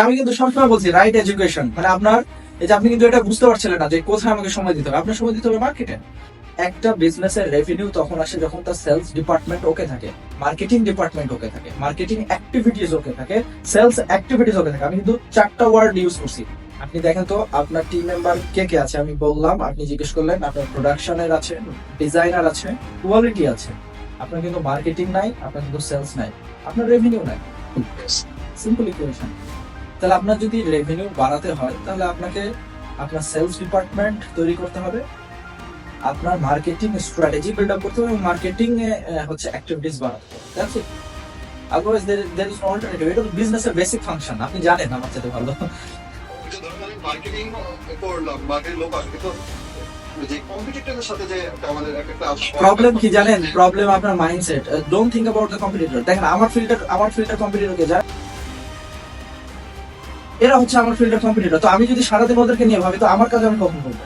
আমি কিন্তু সবসময় বলছি রাইট এডুকেশন, মানে আপনার এই যে আপনি কিন্তু এটা বুঝতে পারছিলেন না যে কোথায় আমাকে সময় দিতে হবে। আপনার সময় দিতে হবে মার্কেটে। একটা বিজনেসের রেভিনিউ তখন আসে যখন তার সেলস ডিপার্টমেন্ট ওকে থাকে, মার্কেটিং ডিপার্টমেন্ট ওকে থাকে, মার্কেটিং অ্যাক্টিভিটিস ওকে থাকে, সেলস অ্যাক্টিভিটিস ওকে থাকে। আমি কিন্তু 4টা ওয়ার্ড ইউজ করছি। আপনি দেখেন তো আপনার টিম মেম্বার কে কে আছে, আমি বললাম, আপনি জিজ্ঞেস করলেন, আপনার প্রোডাকশনের আছে, ডিজাইনার আছে, কোয়ালিটি আছে। আপনার কিন্তু মার্কেটিং নাই, আপনার কিন্তু সেলস নাই, আপনার রেভিনিউ নাই। Simple equation. তাহলে আপনার যদি রেভিনিউ বাড়াতে হয় তাহলে আপনাকে আপনার সেলস ডিপার্টমেন্ট তৈরি করতে হবে, আপনার মার্কেটিং স্ট্র্যাটেজি বিল্ড আপ করতে হবে এবং মার্কেটিং এ হচ্ছে অ্যাক্টিভিটিস বাড়াতে হবে। That's it. Otherwise there is no alternative. এটা তো বিজনেসের বেসিক ফাংশন, আপনি জানেন আমার চেয়ে ভালো। যে ধরুন আমি মার্কেটিং করলাম, মার্কেটিং লোক আসবে, কিন্তু যে কম্পিটিটরের সাথে যে আমাদের একটা প্রবলেম কি জানেন? প্রবলেম আপনার mindset. Don't think about the competitor. দেখেন আমার ফিল্টার কম্পিটিটর কে যায়, এরা হচ্ছে আমার ফিল্টার কম্পিটিটর। তো আমি যদি সারাদিন ওদেরকে নিয়ে ভাবি তো আমার কাজ আমি কখন করবো?